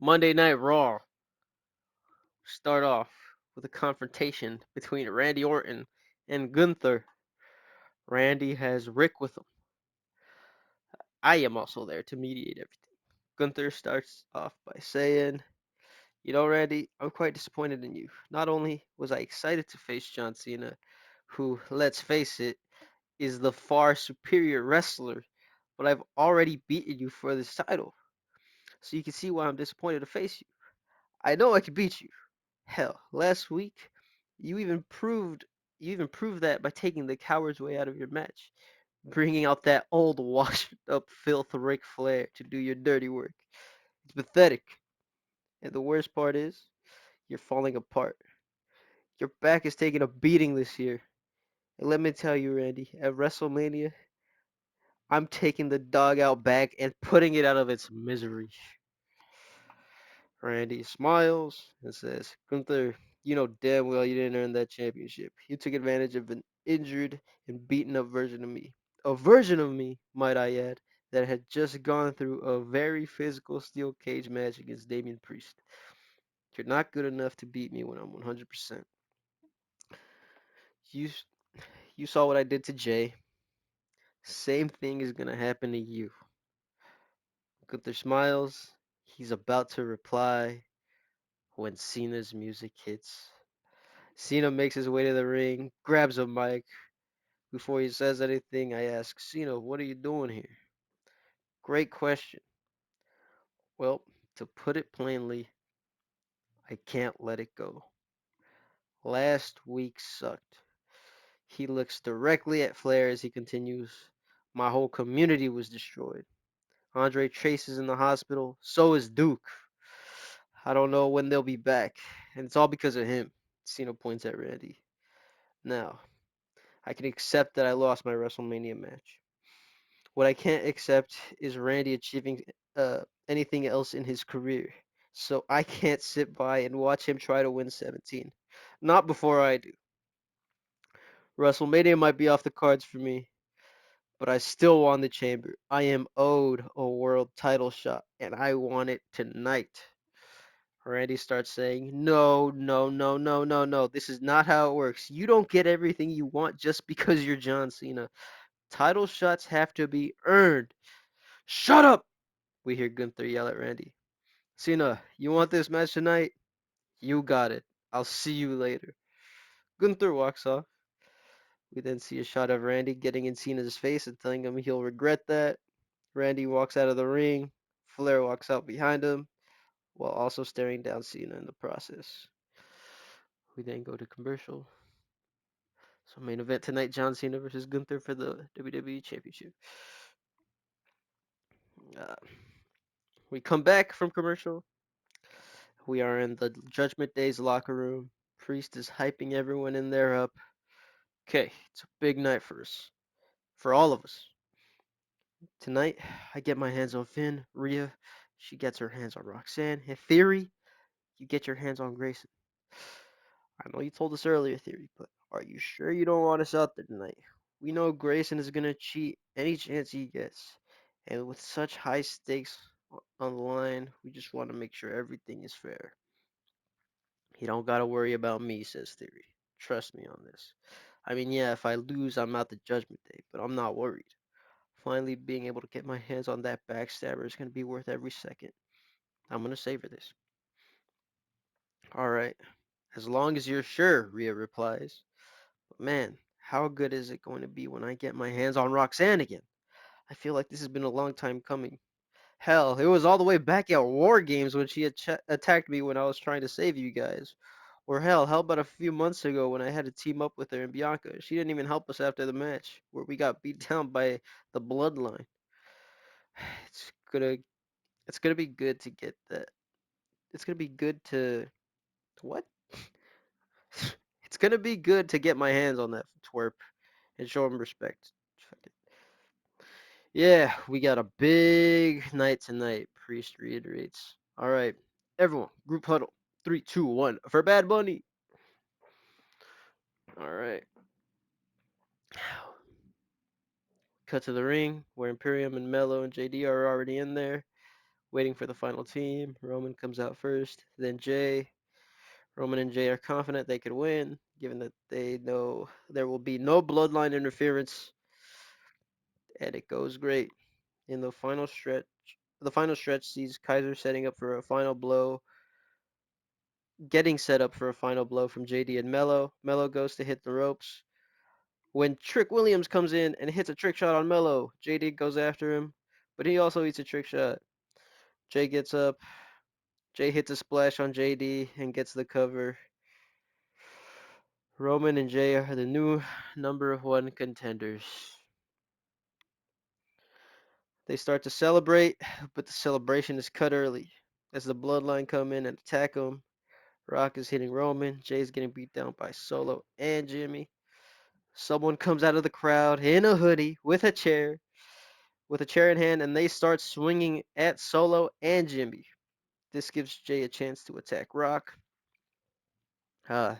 Monday Night Raw. Start off with a confrontation between Randy Orton and Gunther. Randy has Rick with him. I am also there to mediate everything. Gunther starts off by saying, Randy, I'm quite disappointed in you. Not only was I excited to face John Cena, who, let's face it, is the far superior wrestler, but I've already beaten you for this title. So you can see why I'm disappointed to face you. I know I can beat you. Hell, last week you even proved you even proved that by taking the coward's way out of your match, bringing out that old washed up filth Ric Flair to do your dirty work. It's pathetic. And the worst part is, you're falling apart. Your back is taking a beating this year. And let me tell you, Randy, at WrestleMania, I'm taking the dog out back and putting it out of its misery. Randy smiles and says, Gunther, you know damn well you didn't earn that championship. You took advantage of an injured and beaten up version of me. A version of me, might I add, that had just gone through a very physical steel cage match against Damian Priest. You're not good enough to beat me when I'm 100%. You, you saw what I did to Jay. Same thing is going to happen to you. Gunther smiles. He's about to reply when Cena's music hits. Cena makes his way to the ring, grabs a mic. Before he says anything, I ask, Cena, what are you doing here? Great question. Well, to put it plainly, I can't let it go. Last week sucked. He looks directly at Flair as he continues. My whole community was destroyed. Andre Chase is in the hospital. So is Duke. I don't know when they'll be back. And it's all because of him. Cena points at Randy. Now, I can accept that I lost my WrestleMania match. What I can't accept is Randy achieving anything else in his career. So I can't sit by and watch him try to win 17. Not before I do. WrestleMania might be off the cards for me, but I still won the chamber. I am owed a world title shot, and I want it tonight. Randy starts saying, no, no, no, no, no, no. This is not how it works. You don't get everything you want just because you're John Cena. Title shots have to be earned. Shut up! We hear Gunther yell at Randy. Cena, you want this match tonight? You got it. I'll see you later. Gunther walks off. We then see a shot of Randy getting in Cena's face and telling him he'll regret that. Randy walks out of the ring. Flair walks out behind him while also staring down Cena in the process. We then go to commercial. So main event tonight, John Cena versus Gunther for the WWE Championship. Uh, we come back from commercial. We are in the Judgment Day's locker room. Priest is hyping everyone in there up. Okay, it's a big night for us. For all of us. Tonight, I get my hands on Finn. Rhea, she gets her hands on Roxanne. In theory, you get your hands on Grayson. I know you told us earlier, Theory, but are you sure you don't want us out there tonight? We know Grayson is going to cheat any chance he gets. And with such high stakes on the line, we just want to make sure everything is fair. You don't got to worry about me, says Theory. Trust me on this. I mean, yeah, if I lose, I'm out the Judgment Day, but I'm not worried. Finally, being able to get my hands on that backstabber is going to be worth every second. I'm going to savor this. All right. As long as you're sure, Rhea replies. But man, how good is it going to be when I get my hands on Roxanne again? I feel like this has been a long time coming. Hell, it was all the way back at War Games when she had attacked me when I was trying to save you guys. Or hell, how about a few months ago when I had to team up with her and Bianca? She didn't even help us after the match, where we got beat down by the Bloodline. It's gonna, it's gonna be good to get that. It's gonna be good to what? It's gonna be good to get my hands on that twerp and show him respect. Yeah, we got a big night tonight, Priest reiterates. All right, everyone, group huddle. 3, 2, 1 for Bad Bunny. All right. Cut to the ring where Imperium and Mello and JD are already in there. waiting for the final team. Roman comes out first, then Jay. Roman and Jay are confident they could win, given that they know there will be no bloodline interference, and it goes great. In the final stretch sees Kaiser setting up for a final blow, getting set up for a final blow from JD and Mello. Mello goes to hit the ropes. When Trick Williams comes in and hits a trick shot on Mello, JD goes after him, but he also eats a trick shot. Jay gets up. Jay hits a splash on JD and gets the cover. Roman and Jay are the new #1 contenders. They start to celebrate, but the celebration is cut early as the Bloodline come in and attack them. Rock is hitting Roman. Jay's getting beat down by Solo and Jimmy. Someone comes out of the crowd in a hoodie with a chair in hand, and they start swinging at Solo and Jimmy. This gives Jay a chance to attack Rock. Uh,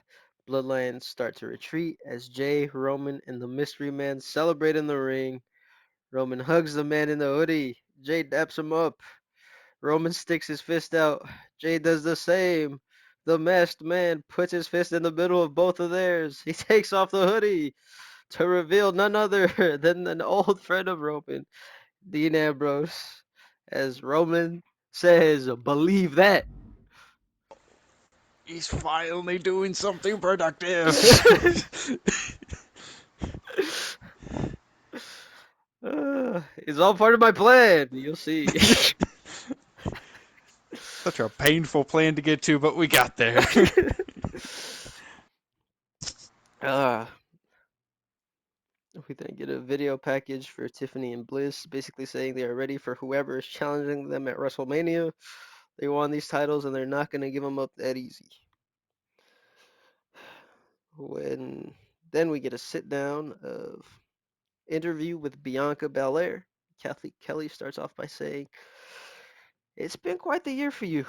Bloodlines start to retreat as Jay, Roman, and the Mystery Man celebrate in the ring. Roman hugs the man in the hoodie. Jay daps him up. Roman sticks his fist out. Jay does the same. The masked man puts his fist in the middle of both of theirs. He takes off the hoodie to reveal none other than an old friend of Roman, Dean Ambrose. As Roman says, believe that. He's finally doing something productive. It's all part of my plan. You'll see. Such a painful plan to get to, but we got there. uh, we then get a video package for Tiffany and Bliss, basically saying they are ready for whoever is challenging them at WrestleMania. They won these titles and they're not going to give them up that easy. When then we get a sit down of interview with Bianca Belair. Kathy Kelly starts off by saying, "It's been quite the year for you.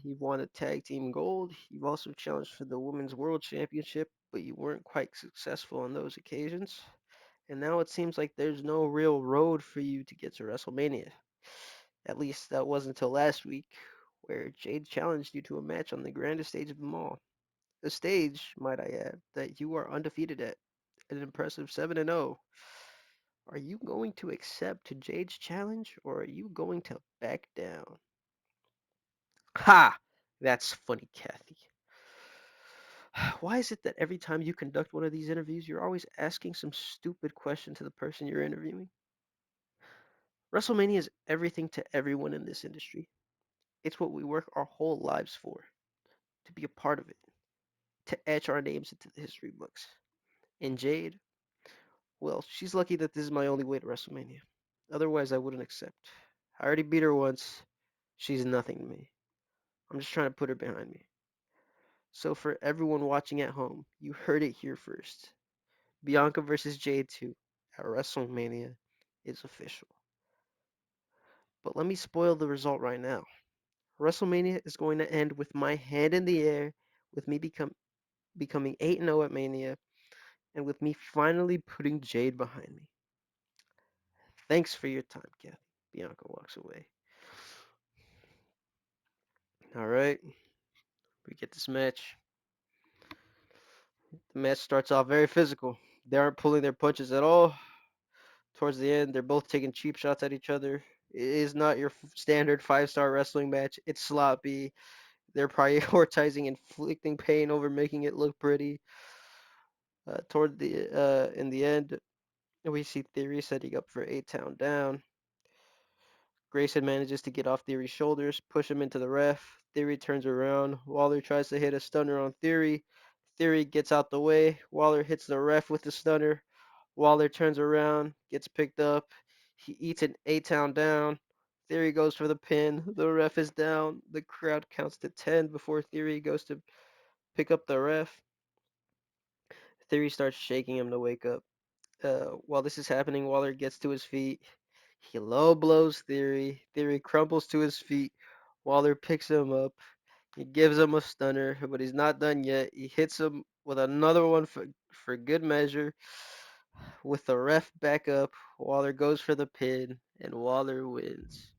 You've won a tag team gold. You've also challenged for the Women's World Championship, but you weren't quite successful on those occasions. And now it seems like there's no real road for you to get to WrestleMania. At least that was until last week, where Jade challenged you to a match on the grandest stage of them all. A stage, might I add, that you are undefeated at, an impressive 7-0. Are you going to accept Jade's challenge, or are you going to back down?" Ha! That's funny, Kathy. Why is it that every time you conduct one of these interviews, you're always asking some stupid question to the person you're interviewing? WrestleMania is everything to everyone in this industry. It's what we work our whole lives for, to be a part of it, to etch our names into the history books. And Jade, well, she's lucky that this is my only way to WrestleMania. Otherwise, I wouldn't accept. I already beat her once. She's nothing to me. I'm just trying to put her behind me. So, for everyone watching at home, you heard it here first. Bianca versus Jade 2 at WrestleMania is official. But let me spoil the result right now. WrestleMania is going to end with my hand in the air, with me becoming 8-0 at Mania, and with me finally putting Jade behind me. Thanks for your time, Kathy. Bianca walks away. All right, we get this match. The match starts off very physical. They aren't pulling their punches at all. Towards the end, they're both taking cheap shots at each other. It is not your standard 5-star wrestling match. It's sloppy. They're prioritizing inflicting pain over making it look pretty. In the end, we see Theory setting up for A-Town Down. Grayson manages to get off Theory's shoulders, push him into the ref. Theory turns around. Waller tries to hit a stunner on Theory. Theory gets out the way. Waller hits the ref with the stunner. Waller turns around, gets picked up. He eats an A-Town Down. Theory goes for the pin. The ref is down. The crowd counts to 10 before Theory goes to pick up the ref. Theory starts shaking him to wake up. While this is happening, Waller gets to his feet. He low blows Theory. Theory crumbles to his feet. Waller picks him up. He gives him a stunner, but he's not done yet. He hits him with another one for good measure. With the ref back up, Waller goes for the pin, and Waller wins.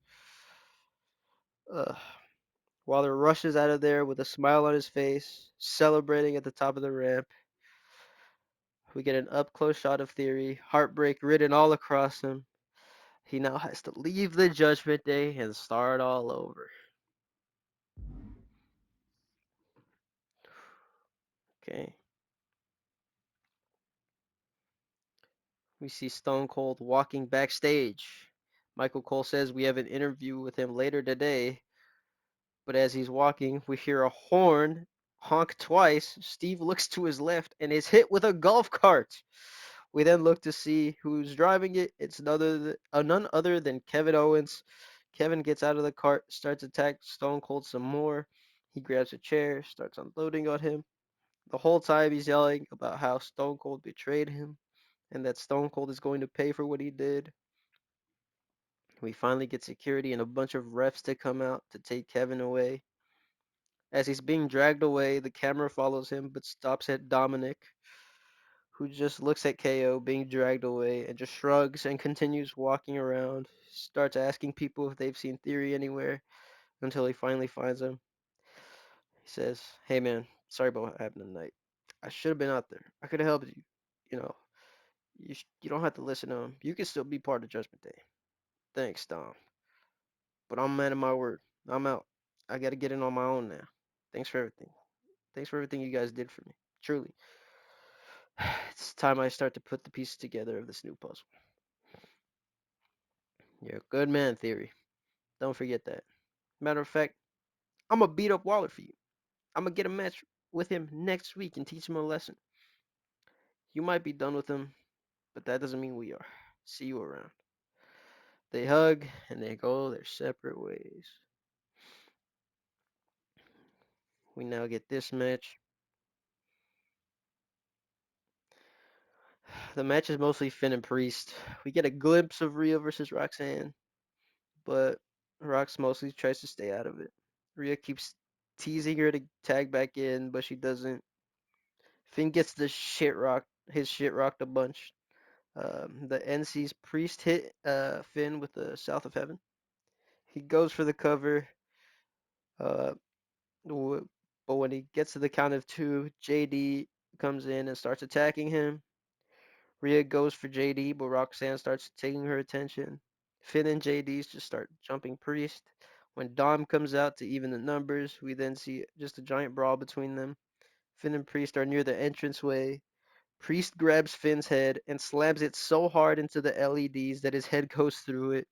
Uh, Waller rushes out of there with a smile on his face, celebrating at the top of the ramp. We get an up close shot of Theory, heartbreak written all across him. He now has to leave the Judgment Day and start all over. Okay. We see Stone Cold walking backstage. Michael Cole says we have an interview with him later today, but as he's walking, we hear a horn honk twice. Steve looks to his left and is hit with a golf cart. We then look to see who's driving it. It's none other than Kevin Owens. Kevin gets out of the cart, starts attacking Stone Cold some more. He grabs a chair, starts unloading on him. The whole time he's yelling about how Stone Cold betrayed him and that Stone Cold is going to pay for what he did. We finally get security and a bunch of refs to come out to take Kevin away. As he's being dragged away, the camera follows him but stops at Dominic, who just looks at KO being dragged away and just shrugs and continues walking around. Starts asking people if they've seen Theory anywhere until he finally finds him. He says, "Hey man, sorry about what happened tonight. I should have been out there. I could have helped you. You know, you don't have to listen to him. You can still be part of Judgment Day. Thanks, Dom. But I'm a man of my word. I'm out. I got to get in on my own now. Thanks for everything. Thanks for everything you guys did for me. Truly. It's time I start to put the pieces together of this new puzzle. You're a good man, Theory. Don't forget that. Matter of fact, I'm going to beat up Waller for you. I'm going to get a match with him next week and teach him a lesson. You might be done with him, but that doesn't mean we are. See you around." They hug and they go their separate ways. We now get this match. The match is mostly Finn and Priest. We get a glimpse of Rhea versus Roxanne, but Rox mostly tries to stay out of it. Rhea keeps teasing her to tag back in, but she doesn't. Finn gets his shit rocked a bunch. The NC's Priest hit Finn with the South of Heaven. He goes for the cover, uh, but when he gets to the count of two, JD comes in and starts attacking him. Rhea goes for JD, but Roxanne starts taking her attention. Finn and JD's just start jumping Priest. When Dom comes out to even the numbers, we then see just a giant brawl between them. Finn and Priest are near the entranceway. Priest grabs Finn's head and slams it so hard into the LEDs that his head goes through it.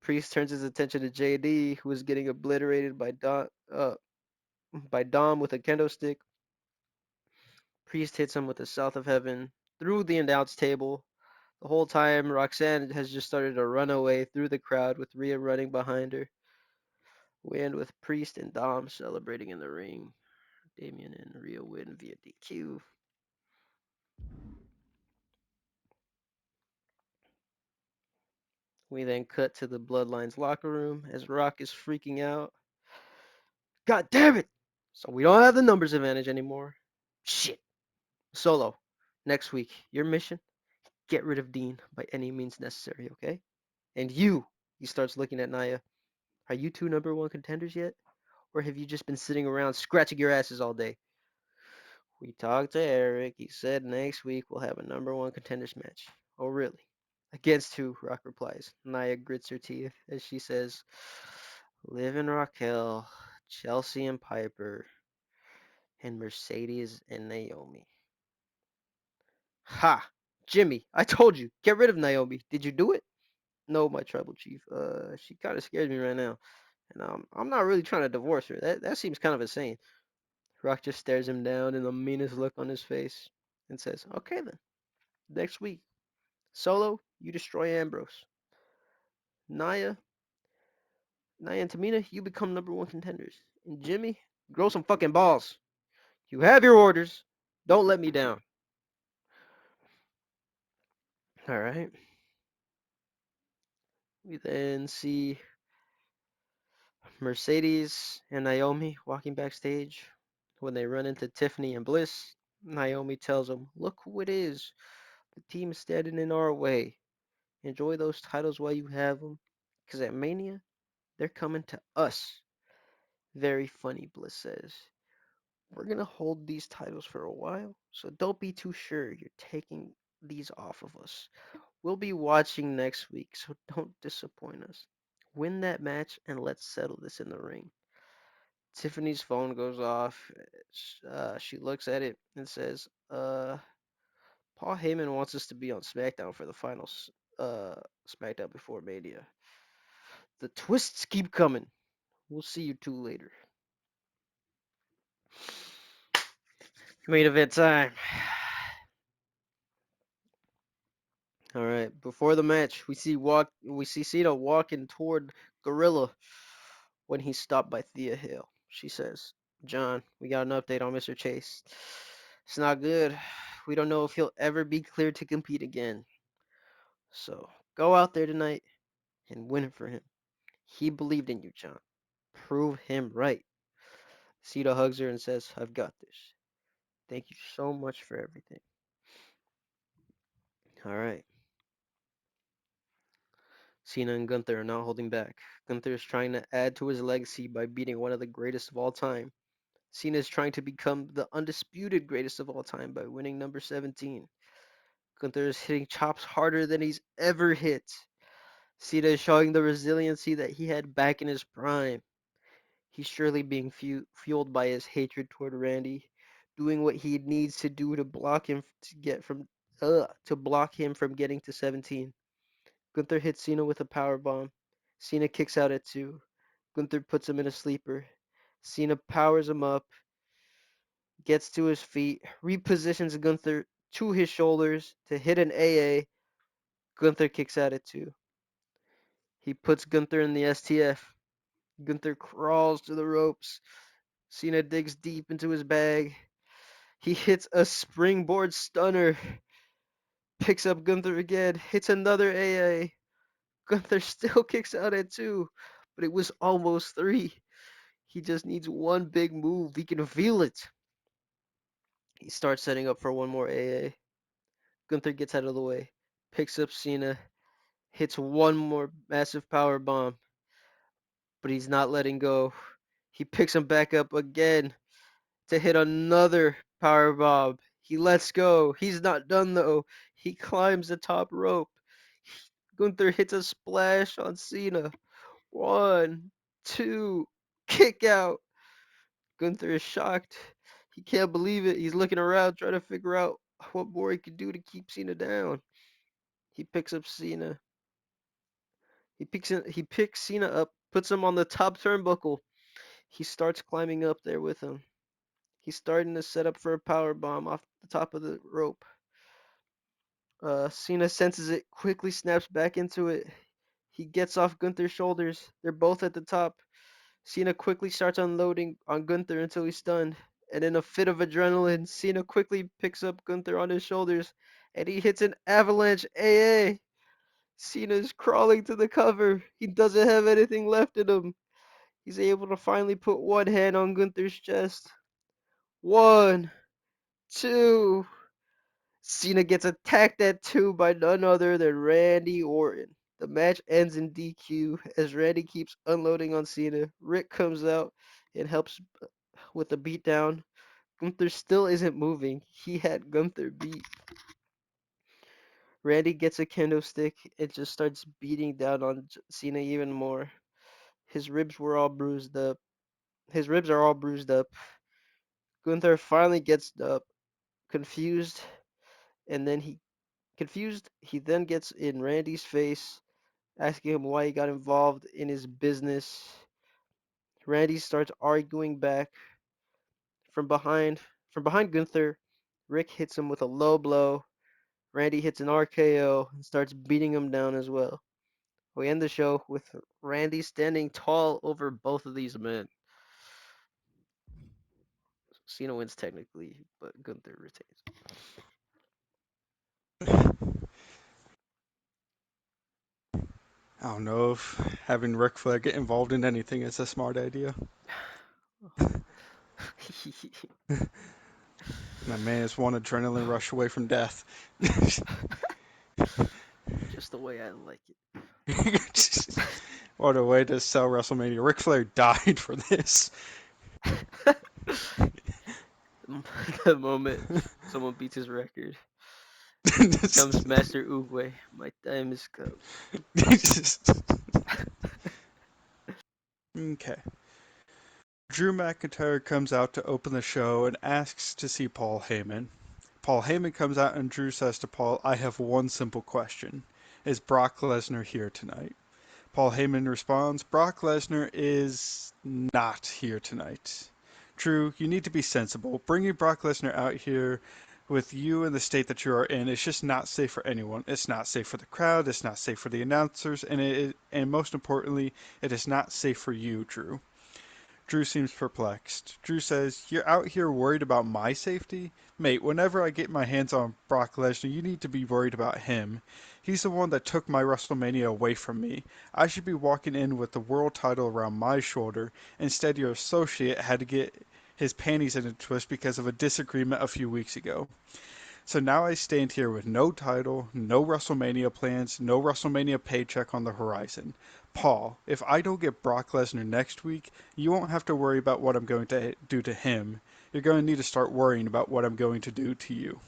Priest turns his attention to JD, who is getting obliterated by Dom with a kendo stick. Priest hits him with the South of Heaven through the announce table. The whole time, Roxanne has just started to run away through the crowd with Rhea running behind her. We end with Priest and Dom celebrating in the ring. Damian and Rhea win via DQ. We then cut to the Bloodlines locker room as Rock is freaking out. God damn it! So we don't have the numbers advantage anymore. Shit. Solo, next week, your mission, get rid of Dean by any means necessary, okay? And you, he starts looking at Nia, are you two number one contenders yet? Or have you just been sitting around scratching your asses all day? We talked to Eric. He said next week we'll have a number one contenders match. Oh, really? Against who? Rock replies. Nia grits her teeth as she says, Liv and Raquel, Chelsea and Piper, and Mercedes and Naomi. Ha! Jimmy, I told you, get rid of Naomi. Did you do it? No, my tribal chief. She kind of scares me right now. And I'm not really trying to divorce her. That seems kind of insane. Rock just stares him down in the meanest look on his face and says, Okay then, next week. Solo, you destroy Ambrose. Nia, Nia and Tamina, you become number one contenders. And Jimmy, grow some fucking balls. You have your orders. Don't let me down. Alright. We then see Mercedes and Naomi walking backstage. When they run into Tiffany and Bliss, Naomi tells them, Look who it is. The team is standing in our way. Enjoy those titles while you have them. Because at Mania, They're coming to us. Very funny, Bliss says. We're gonna hold these titles for a while, so don't be too sure you're taking these off of us. We'll be watching next week, so don't disappoint us. Win that match and let's settle this in the ring. Tiffany's phone goes off. She looks at it and says, Paul Heyman wants us to be on SmackDown for the finals, SmackDown before Mania. The twists keep coming. We'll see you two later. Main event time. All right. Before the match, we see Cena walking toward Gorilla when he's stopped by Thea Hill. She says, "John, we got an update on Mr. Chase. It's not good. We don't know if he'll ever be cleared to compete again. So go out there tonight and win it for him. He believed in you, John. Prove him right." Cena hugs her and says, "I've got this. Thank you so much for everything." All right. Cena and Gunther are not holding back. Gunther is trying to add to his legacy by beating one of the greatest of all time. Cena is trying to become the undisputed greatest of all time by winning number 17. Gunther is hitting chops harder than he's ever hit. Cena is showing the resiliency that he had back in his prime. He's surely being fueled by his hatred toward Randy, doing what he needs to do to block him from getting to 17. Gunther hits Cena with a power bomb. Cena kicks out at 2. Gunther puts him in a sleeper. Cena powers him up, gets to his feet, repositions Gunther to his shoulders to hit an AA. Gunther kicks out at 2. He puts Gunther in the STF. Gunther crawls to the ropes. Cena digs deep into his bag. He hits a springboard stunner. Picks up Gunther again. Hits another AA. Gunther still kicks out at 2, but it was almost 3. He just needs one big move. He can feel it. He starts setting up for one more AA. Gunther gets out of the way, picks up Cena, hits one more massive power bomb, but he's not letting go. He picks him back up again to hit another power bomb. He lets go. He's not done though. He climbs the top rope. Gunther hits a splash on Cena. 1, 2, kick out. Gunther is shocked. He can't believe it. He's looking around trying to figure out what more he could do to keep Cena down. He picks up Cena. He picks Cena up, puts him on the top turnbuckle. He starts climbing up there with him. He's starting to set up for a power bomb off the top of the rope. Cena senses it, quickly snaps back into it. He gets off Gunther's shoulders. They're both at the top. Cena quickly starts unloading on Gunther until he's stunned. And in a fit of adrenaline, Cena quickly picks up Gunther on his shoulders and he hits an avalanche AA. Cena's crawling to the cover. He doesn't have anything left in him. He's able to finally put one hand on Gunther's chest. 1, 2. Cena gets attacked at 2 by none other than Randy Orton. The match ends in DQ as Randy keeps unloading on Cena. Rick comes out and helps with a beatdown. Gunther still isn't moving. He had Gunther beat. Randy gets a kendo stick and just starts beating down on Cena even more. His ribs were all bruised up. His ribs are all bruised up. Gunther finally gets up, confused, and then he then gets in Randy's face, asking him why he got involved in his business. Randy starts arguing back from behind. From behind Gunther, Rick hits him with a low blow. Randy hits an RKO and starts beating him down as well. We end the show with Randy standing tall over both of these men. Cena wins technically, but Gunther retains. I don't know if having Ric Flair get involved in anything is a smart idea. That man is one adrenaline rush away from death. Just the way I like it. What a way to sell WrestleMania. Ric Flair died for this. The moment someone beats his record comes Master Uwe. My time has come. Okay. Drew McIntyre comes out to open the show and asks to see Paul Heyman. Paul Heyman comes out and Drew says to Paul, I have one simple question. Is Brock Lesnar here tonight? Paul Heyman responds, Brock Lesnar is not here tonight. Drew, you need to be sensible. Bringing Brock Lesnar out here with you in the state that you are in is just not safe for anyone. It's not safe for the crowd, it's not safe for the announcers, and most importantly, it is not safe for you, Drew. Drew seems perplexed. Drew says, You're out here worried about my safety? Mate, whenever I get my hands on Brock Lesnar, you need to be worried about him. He's the one that took my WrestleMania away from me. I should be walking in with the world title around my shoulder. Instead, your associate had to get his panties in a twist because of a disagreement a few weeks ago. So now I stand here with no title, no WrestleMania plans, no WrestleMania paycheck on the horizon. Paul, if I don't get Brock Lesnar next week, you won't have to worry about what I'm going to do to him. You're going to need to start worrying about what I'm going to do to you.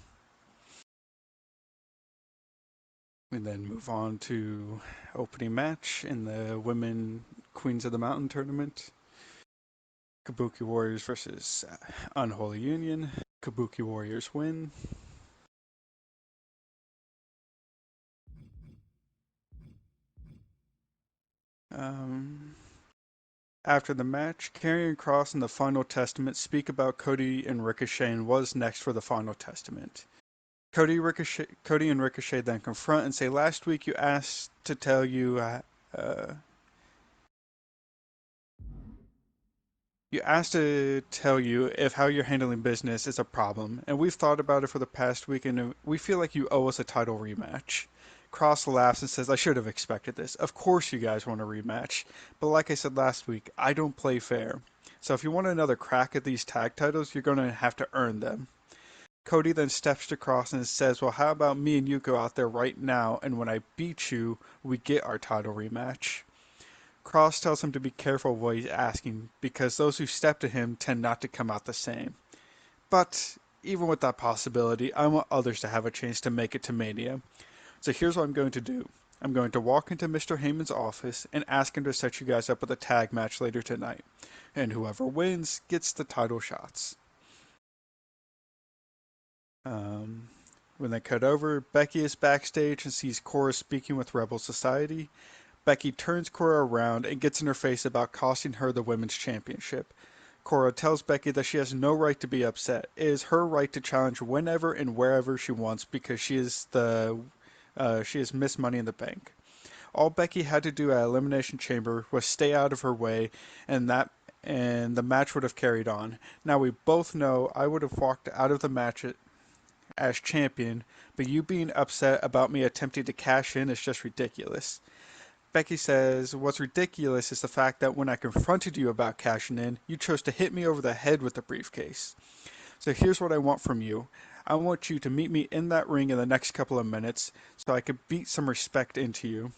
And then move on to opening match in the Women Queens of the Mountain tournament. Kabuki Warriors versus Unholy Union. Kabuki Warriors win. Um, After the match, Karrion Kross and the Final Testament speak about Cody and Ricochet and what is next for the Final Testament. Cody and Ricochet then confront and say, "Last week you asked to tell uh, you asked to tell you if how you're handling business is a problem, and we've thought about it for the past week, and we feel like you owe us a title rematch." Cross laughs and says, I should have expected this. Of course you guys want a rematch. But like I said last week, I don't play fair. So if you want another crack at these tag titles, you're going to have to earn them. Cody then steps to Cross and says, well, how about me and you go out there right now, and when I beat you, we get our title rematch. Cross tells him to be careful what he's asking, because those who step to him tend not to come out the same. But even with that possibility, I want others to have a chance to make it to Mania. So here's what I'm going to do. I'm going to walk into Mr. Heyman's office and ask him to set you guys up with a tag match later tonight. And whoever wins gets the title shots. Um, when they cut over, Becky is backstage and sees Cora speaking with Rebel Society. Becky turns Cora around and gets in her face about costing her the women's championship. Cora tells Becky that she has no right to be upset. It is her right to challenge whenever and wherever she wants because she is Miss Money in the Bank. All Becky had to do at Elimination Chamber was stay out of her way, and the match would have carried on. Now we both know I would have walked out of the match as champion, but you being upset about me attempting to cash in is just ridiculous. Becky says, what's ridiculous is the fact that when I confronted you about cashing in, you chose to hit me over the head with the briefcase. So here's what I want from you. I want you to meet me in that ring in the next couple of minutes so I could beat some respect into you.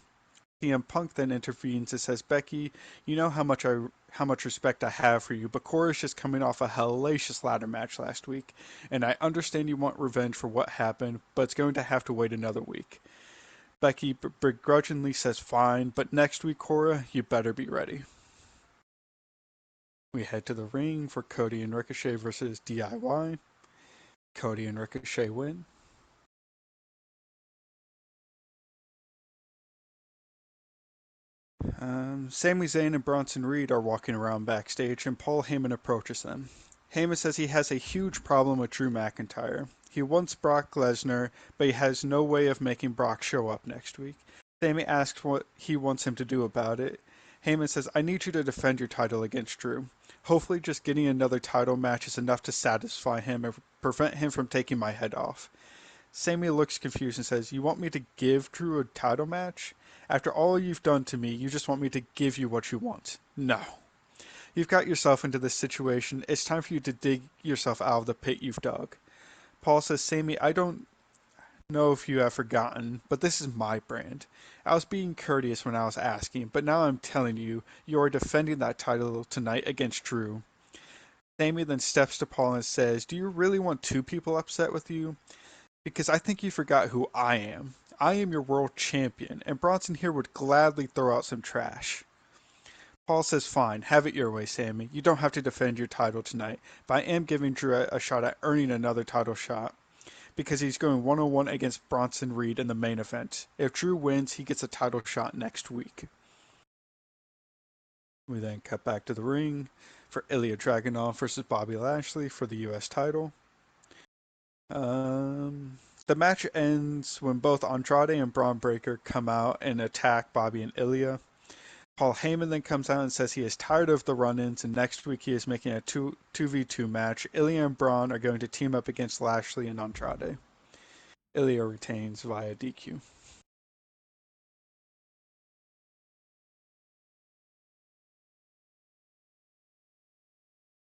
CM Punk then intervenes and says, Becky, you know how much respect I have for you, but Cora's just coming off a hellacious ladder match last week, and I understand you want revenge for what happened, but it's going to have to wait another week. Becky begrudgingly says fine, but next week, Cora, you better be ready. We head to the ring for Cody and Ricochet versus DIY. Cody and Ricochet win. Sami Zayn and Bronson Reed are walking around backstage, and Paul Heyman approaches them. Heyman says he has a huge problem with Drew McIntyre. He wants Brock Lesnar, but he has no way of making Brock show up next week. Sami asks what he wants him to do about it. Heyman says, I need you to defend your title against Drew. Hopefully just getting another title match is enough to satisfy him and prevent him from taking my head off. Sami looks confused and says, you want me to give Drew a title match? After all you've done to me, you just want me to give you what you want. No. You've got yourself into this situation. It's time for you to dig yourself out of the pit you've dug. Paul says, Sami, I don't Know if you have forgotten, but this is my brand. I was being courteous when I was asking, but now I'm telling you, you are defending that title tonight against Drew. Sammy then steps to Paul and says, do you really want two people upset with you? Because I think you forgot who I am. I am your world champion, and Bronson here would gladly throw out some trash. Paul says, fine, have it your way, Sammy. You don't have to defend your title tonight, but I am giving Drew a shot at earning another title shot because he's going one on one against Bronson Reed in the main event. If Drew wins, he gets a title shot next week. We then cut back to the ring for Ilya Dragunov versus Bobby Lashley for the U.S. title. The match ends when both Andrade and Braun Breaker come out and attack Bobby and Ilya. Paul Heyman then comes out and says he is tired of the run-ins and next week he is making a 2v2 match. Ilya and Braun are going to team up against Lashley and Andrade. Ilya retains via DQ.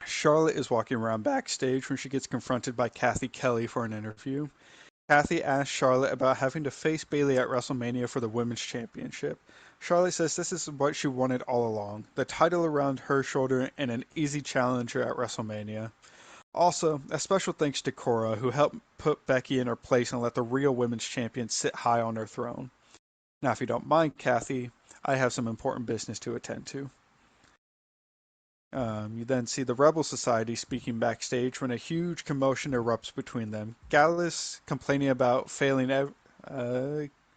Charlotte is walking around backstage when she gets confronted by Kathy Kelly for an interview. Kathy asks Charlotte about having to face Bayley at WrestleMania for the Women's Championship. Charlotte says this is what she wanted all along, the title around her shoulder and an easy challenger at WrestleMania. Also, a special thanks to Cora, who helped put Becky in her place and let the real Women's Champion sit high on her throne. Now, if you don't mind, Kathy, I have some important business to attend to. You then see the Rebel Society speaking backstage when a huge commotion erupts between them. Gallus complaining about failing.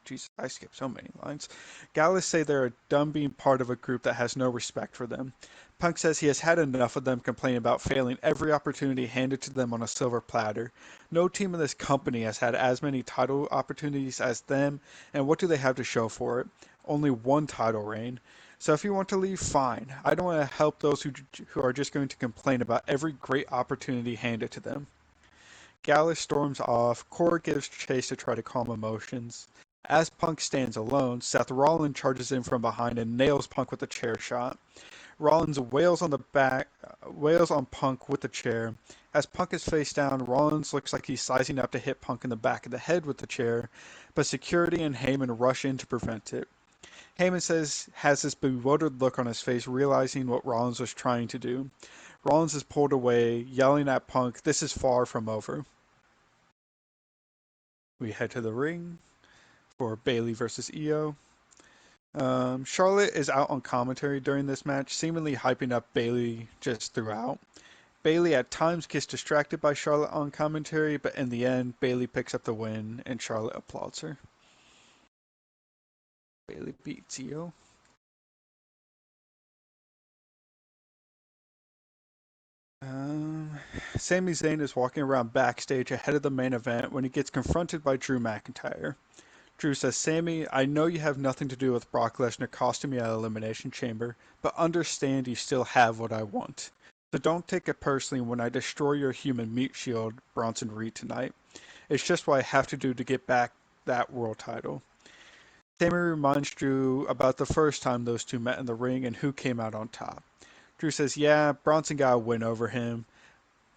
Jesus, I skipped so many lines. Gallus say they're dumb being part of a group that has no respect for them. Punk says he has had enough of them complaining about failing every opportunity handed to them on a silver platter. No team in this company has had as many title opportunities as them, and what do they have to show for it? Only one title reign. So if you want to leave, fine. I don't want to help those who are just going to complain about every great opportunity handed to them. Gallus storms off. Core gives chase to try to calm emotions. As Punk stands alone, Seth Rollins charges in from behind and nails Punk with a chair shot. Rollins wails on Punk with the chair. As Punk is face down, Rollins looks like he's sizing up to hit Punk in the back of the head with the chair, but security and Heyman rush in to prevent it. Heyman has this bewildered look on his face, realizing what Rollins was trying to do. Rollins is pulled away, yelling at Punk, "This is far from over." We head to the ring for Bayley versus Io. Charlotte is out on commentary during this match, seemingly hyping up Bayley just throughout. Bayley at times gets distracted by Charlotte on commentary, but in the end, Bayley picks up the win and Charlotte applauds her. Bayley beats Io. Um, Sami Zayn is walking around backstage ahead of the main event when he gets confronted by Drew McIntyre. Drew says, Sami, I know you have nothing to do with Brock Lesnar costing me at Elimination Chamber, but understand you still have what I want. So don't take it personally when I destroy your human meat shield, Bronson Reed, tonight. It's just what I have to do to get back that world title. Sami reminds Drew about the first time those two met in the ring and who came out on top. Drew says, yeah, Bronson got a win over him,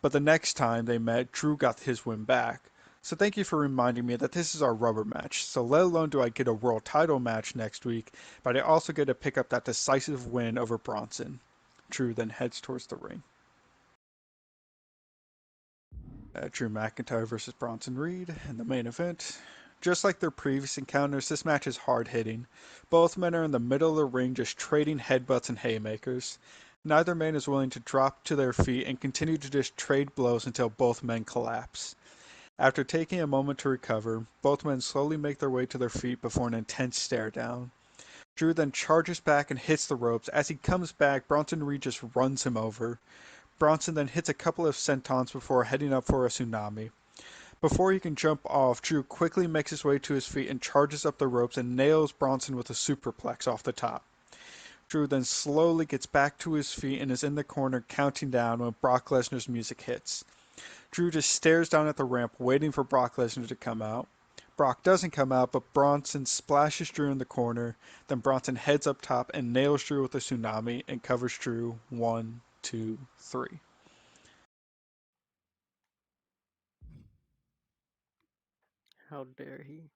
but the next time they met, Drew got his win back. So thank you for reminding me that this is our rubber match. So let alone do I get a world title match next week, but I also get to pick up that decisive win over Bronson. Drew then heads towards the ring. Drew McIntyre versus Bronson Reed in the main event. Just like their previous encounters, this match is hard hitting. Both men are in the middle of the ring just trading headbutts and haymakers. Neither man is willing to drop to their feet and continue to just trade blows until both men collapse. After taking a moment to recover, both men slowly make their way to their feet before an intense stare down. Drew then charges back and hits the ropes. As he comes back, Bronson Reed just runs him over. Bronson then hits a couple of sentons before heading up for a tsunami. Before he can jump off, Drew quickly makes his way to his feet and charges up the ropes and nails Bronson with a superplex off the top. Drew then slowly gets back to his feet and is in the corner counting down when Brock Lesnar's music hits. Drew just stares down at the ramp waiting for Brock Lesnar to come out. Brock doesn't come out, but Bronson splashes Drew in the corner. Then Bronson heads up top and nails Drew with a tsunami and covers Drew 1, 2, 3. How dare he?